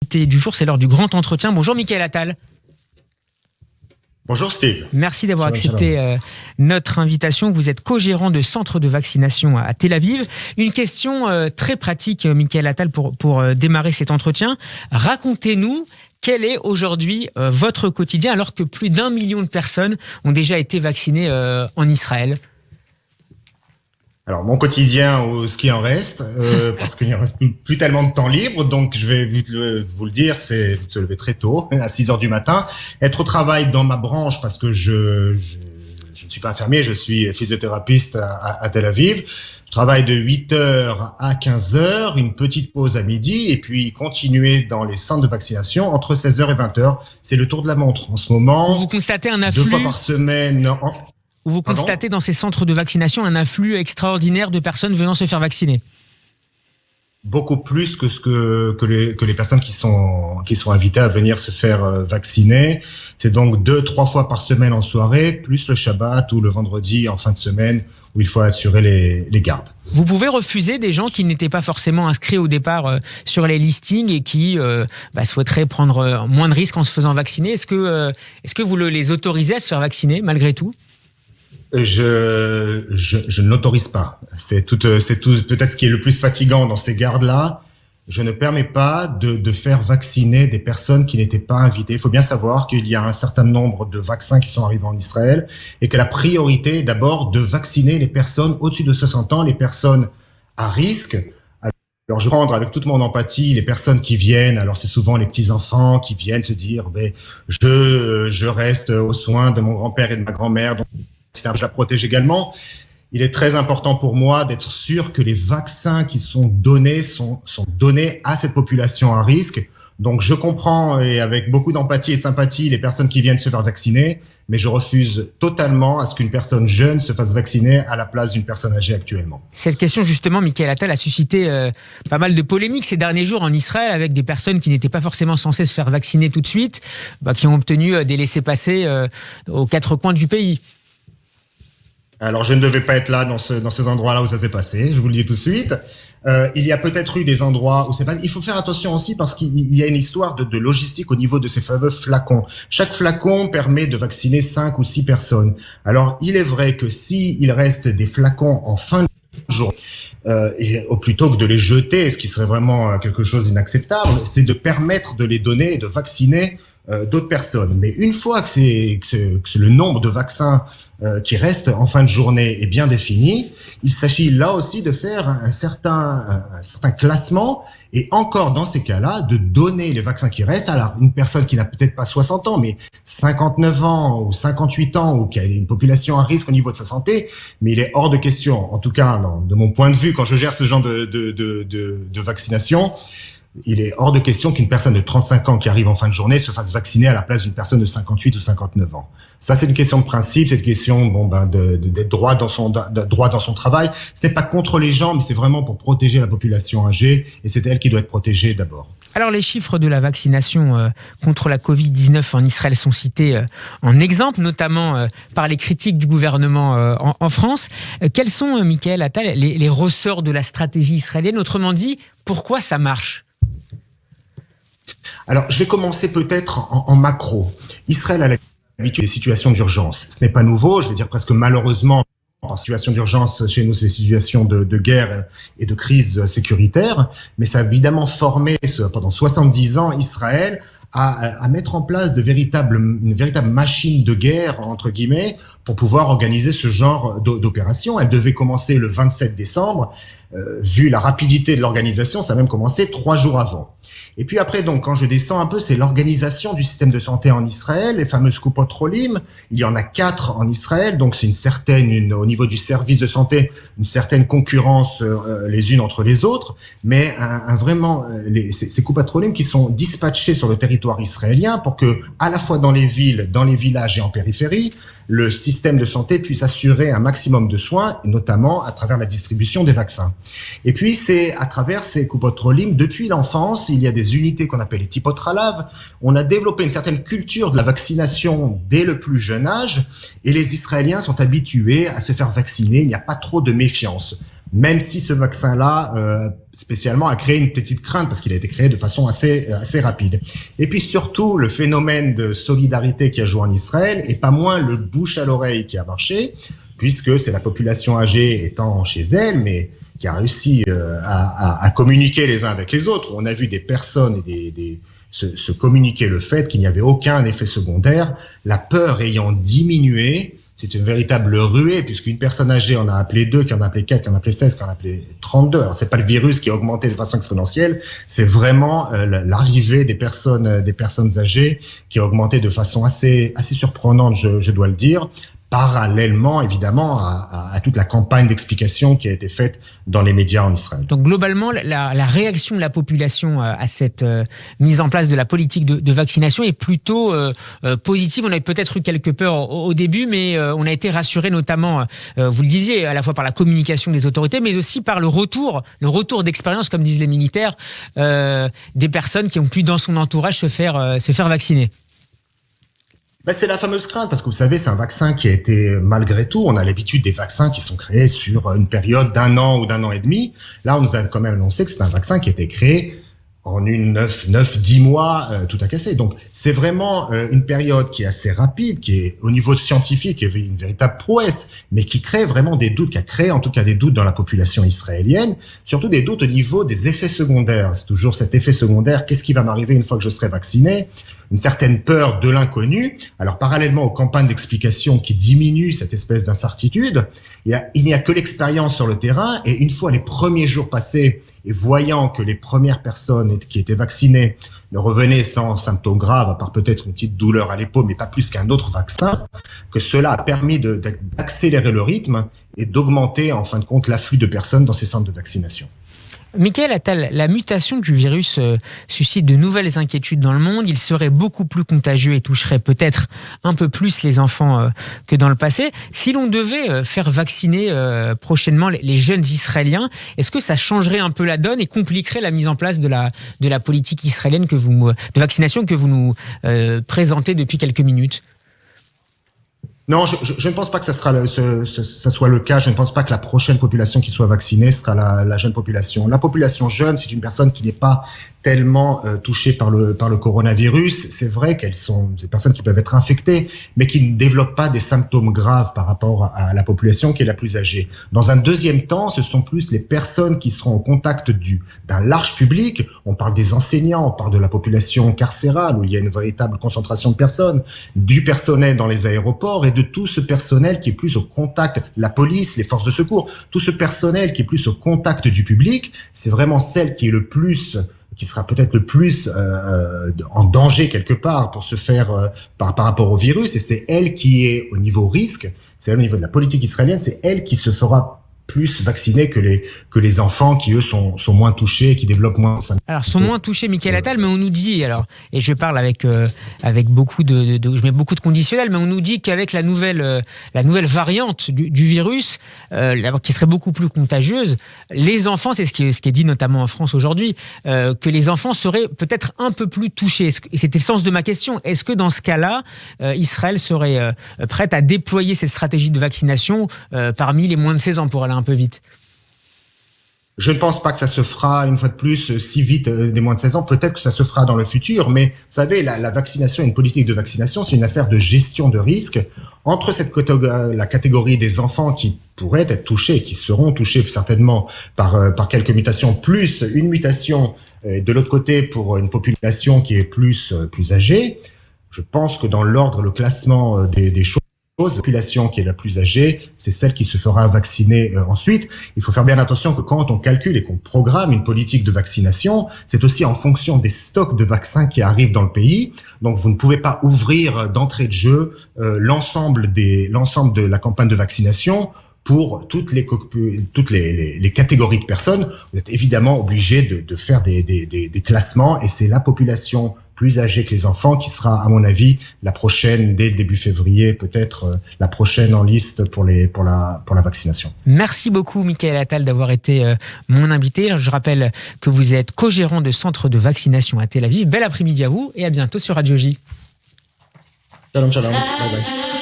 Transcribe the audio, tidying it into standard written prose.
invité du jour. C'est l'heure du grand entretien. Bonjour Michael Attal. Bonjour Steve. Merci d'avoir accepté notre invitation. Vous êtes co-gérant de centre de vaccination à Tel Aviv. Une question très pratique, Michael Attal, pour démarrer cet entretien. Racontez-nous quel est aujourd'hui votre quotidien alors que plus d'1 million de personnes ont déjà été vaccinées en Israël. Alors, mon quotidien, ce qui en reste, parce qu'il n'y reste plus tellement de temps libre, donc je vais vous le dire, c'est se lever très tôt, à 6 heures du matin, être au travail dans ma branche, parce que je ne suis pas infirmier, je suis physiothérapeute à Tel Aviv. Je travaille de 8 heures à 15 heures, une petite pause à midi, et puis continuer dans les centres de vaccination entre 16 heures et 20 heures. C'est le tour de la montre. En ce moment, vous constatez un afflux 2 fois par semaine... Vous constatez dans ces centres de vaccination un afflux extraordinaire de personnes venant se faire vacciner? Beaucoup plus que les personnes qui sont invitées à venir se faire vacciner. C'est donc 2-3 fois par semaine en soirée, plus le Shabbat ou le vendredi en fin de semaine où il faut assurer les gardes. Vous pouvez refuser des gens qui n'étaient pas forcément inscrits au départ sur les listings et qui souhaiteraient prendre moins de risques en se faisant vacciner. Est-ce que vous les autorisez à se faire vacciner malgré tout? Je ne l'autorise pas. C'est tout peut-être ce qui est le plus fatigant dans ces gardes-là. Je ne permets pas de faire vacciner des personnes qui n'étaient pas invitées. Il faut bien savoir qu'il y a un certain nombre de vaccins qui sont arrivés en Israël et que la priorité est d'abord de vacciner les personnes au-dessus de 60 ans, les personnes à risque. Alors, je vais prendre avec toute mon empathie les personnes qui viennent. Alors, c'est souvent les petits-enfants qui viennent se dire, je reste aux soins de mon grand-père et de ma grand-mère, donc je la protège également. Il est très important pour moi d'être sûr que les vaccins qui sont donnés sont donnés à cette population à risque. Donc, je comprends et avec beaucoup d'empathie et de sympathie les personnes qui viennent se faire vacciner, mais je refuse totalement à ce qu'une personne jeune se fasse vacciner à la place d'une personne âgée actuellement. Cette question, justement, Michael Attal, a suscité pas mal de polémiques ces derniers jours en Israël avec des personnes qui n'étaient pas forcément censées se faire vacciner tout de suite, qui ont obtenu des laissez-passer aux 4 coins du pays. Alors, je ne devais pas être là dans ces endroits-là où ça s'est passé, je vous le dis tout de suite. Il y a peut-être eu des endroits où c'est pas... Il faut faire attention aussi parce qu'il y a une histoire de logistique au niveau de ces fameux flacons. Chaque flacon permet de vacciner 5 ou 6 personnes. Alors, il est vrai que s'il reste des flacons en fin de journée, et plutôt que de les jeter, ce qui serait vraiment quelque chose d'inacceptable, c'est de permettre de les donner et de vacciner d'autres personnes. Mais une fois que le nombre de vaccins qui reste en fin de journée est bien défini, il s'agit là aussi de faire un certain classement et encore dans ces cas-là, de donner les vaccins qui restent à une personne qui n'a peut-être pas 60 ans, mais 59 ans ou 58 ans ou qui a une population à risque au niveau de sa santé. Mais il est hors de question, en tout cas de mon point de vue, quand je gère ce genre de vaccination, il est hors de question qu'une personne de 35 ans qui arrive en fin de journée se fasse vacciner à la place d'une personne de 58 ou 59 ans. Ça, c'est une question de principe, c'est une question d'être droit dans son travail. Ce n'est pas contre les gens, mais c'est vraiment pour protéger la population âgée et c'est elle qui doit être protégée d'abord. Alors, les chiffres de la vaccination contre la Covid-19 en Israël sont cités en exemple, notamment par les critiques du gouvernement en France. Quels sont, Michael Attal, les ressorts de la stratégie israélienne? Autrement dit, pourquoi ça marche? Alors, je vais commencer peut-être en macro. Israël a l'habitude des situations d'urgence. Ce n'est pas nouveau, je vais dire presque malheureusement. En situation d'urgence, chez nous, c'est des situations de guerre et de crise sécuritaire. Mais ça a évidemment formé, pendant 70 ans, Israël à mettre en place une véritable machine de guerre, entre guillemets, pour pouvoir organiser ce genre d'opération. Elle devait commencer le 27 décembre. Vu la rapidité de l'organisation, ça a même commencé 3 jours avant. Et puis après, donc, quand je descends un peu, c'est l'organisation du système de santé en Israël, les fameuses Kupot Holim. Il y en a 4 en Israël, donc c'est au niveau du service de santé, une certaine concurrence les unes entre les autres, mais ces Kupot Holim qui sont dispatchés sur le territoire israélien pour que, à la fois dans les villes, dans les villages et en périphérie, le système de santé puisse assurer un maximum de soins, notamment à travers la distribution des vaccins. Et puis, c'est à travers ces Kupot Holim, depuis l'enfance, il y a des unités qu'on appelle les Tipot Halav. On a développé une certaine culture de la vaccination dès le plus jeune âge, et les Israéliens sont habitués à se faire vacciner. Il n'y a pas trop de méfiance. même si ce vaccin-là, spécialement, a créé une petite crainte parce qu'il a été créé de façon assez rapide. Et puis surtout, le phénomène de solidarité qui a joué en Israël, et pas moins le bouche à l'oreille qui a marché, puisque c'est la population âgée étant chez elle, mais qui a réussi à communiquer les uns avec les autres. On a vu des personnes se communiquer le fait qu'il n'y avait aucun effet secondaire, la peur ayant diminué. C'est une véritable ruée, puisqu'une personne âgée en a appelé 2, qui en a appelé 4, qui en a appelé 16, qui en a appelé 32. Alors, c'est pas le virus qui a augmenté de façon exponentielle, c'est vraiment l'arrivée des personnes âgées qui a augmenté de façon assez surprenante, je dois le dire, parallèlement, évidemment, à toute la campagne d'explication qui a été faite dans les médias en Israël. Donc, globalement, la réaction de la population à cette mise en place de la politique de vaccination est plutôt positive. On avait peut-être eu quelques peurs au début, mais on a été rassurés, notamment, vous le disiez, à la fois par la communication des autorités, mais aussi par le retour d'expérience, comme disent les militaires, des personnes qui ont pu, dans son entourage, se faire vacciner. C'est la fameuse crainte, parce que vous savez, c'est un vaccin qui a été, malgré tout, on a l'habitude des vaccins qui sont créés sur une période d'1 an ou d'1 an et demi. Là, on nous a quand même annoncé que c'est un vaccin qui a été créé en 9-10 mois, tout a cassé. Donc, c'est vraiment une période qui est assez rapide, qui est, au niveau scientifique, une véritable prouesse, mais qui crée vraiment des doutes, qui a créé en tout cas des doutes dans la population israélienne, surtout des doutes au niveau des effets secondaires. C'est toujours cet effet secondaire, qu'est-ce qui va m'arriver une fois que je serai vacciné ? Une certaine peur de l'inconnu. Alors, parallèlement aux campagnes d'explication qui diminuent cette espèce d'incertitude, il n'y a que l'expérience sur le terrain, et une fois les premiers jours passés, et voyant que les premières personnes qui étaient vaccinées ne revenaient sans symptômes graves, à part peut-être une petite douleur à l'épaule, mais pas plus qu'un autre vaccin, que cela a permis d'accélérer le rythme et d'augmenter, en fin de compte, l'afflux de personnes dans ces centres de vaccination. Mickaël Attal, la mutation du virus suscite de nouvelles inquiétudes dans le monde. Il serait beaucoup plus contagieux et toucherait peut-être un peu plus les enfants que dans le passé. Si l'on devait faire vacciner prochainement les jeunes Israéliens, est-ce que ça changerait un peu la donne et compliquerait la mise en place de la politique israélienne de vaccination que vous nous présentez depuis quelques minutes ? Non, je ne pense pas que ça soit le cas. Je ne pense pas que la prochaine population qui soit vaccinée sera la jeune population. La population jeune, c'est une personne qui n'est pas tellement touchées par le coronavirus. C'est vrai qu'elles sont des personnes qui peuvent être infectées, mais qui ne développent pas des symptômes graves par rapport à la population qui est la plus âgée. Dans un deuxième temps, ce sont plus les personnes qui seront au contact d'un large public. On parle des enseignants, on parle de la population carcérale où il y a une véritable concentration de personnes, du personnel dans les aéroports et de tout ce personnel qui est plus au contact, la police, les forces de secours, tout ce personnel qui est plus au contact du public. C'est vraiment celle qui sera peut-être le plus en danger quelque part pour se faire par rapport au virus, et c'est elle qui est au niveau risque, c'est elle au niveau de la politique israélienne, c'est elle qui se fera plus vaccinés que les enfants qui, eux, sont moins touchés et qui développent moins de symptômes. Alors, sont moins touchés, Mickaël Attal, mais on nous dit, alors, et je parle avec beaucoup je mets beaucoup de conditionnels, mais on nous dit qu'avec la nouvelle variante du virus, qui serait beaucoup plus contagieuse, les enfants, c'est ce qui est dit notamment en France aujourd'hui, que les enfants seraient peut-être un peu plus touchés. Et c'était le sens de ma question. Est-ce que dans ce cas-là, Israël serait prête à déployer cette stratégie de vaccination parmi les moins de 16 ans pour aller un peu vite? Je ne pense pas que ça se fera, une fois de plus, si vite des moins de 16 ans. Peut-être que ça se fera dans le futur, mais vous savez, la vaccination, une politique de vaccination, c'est une affaire de gestion de risque. Entre la catégorie des enfants qui pourraient être touchés, qui seront touchés certainement par quelques mutations, plus une mutation de l'autre côté pour une population qui est plus âgée, je pense que dans l'ordre, le classement des choses, la population qui est la plus âgée, c'est celle qui se fera vacciner ensuite. Il faut faire bien attention que quand on calcule et qu'on programme une politique de vaccination, c'est aussi en fonction des stocks de vaccins qui arrivent dans le pays. Donc, vous ne pouvez pas ouvrir d'entrée de jeu l'ensemble de la campagne de vaccination pour toutes les catégories de personnes. Vous êtes évidemment obligé de faire des classements, et c'est la population plus âgée que les enfants qui sera, à mon avis, la prochaine, dès le début février, peut-être la prochaine en liste pour la vaccination. Merci beaucoup, Mickaël Attal, d'avoir été mon invité. Je rappelle que vous êtes co-gérant de centre de vaccination à Tel Aviv. Bel après-midi à vous et à bientôt sur Radio J. Shalom, shalom. Bye bye.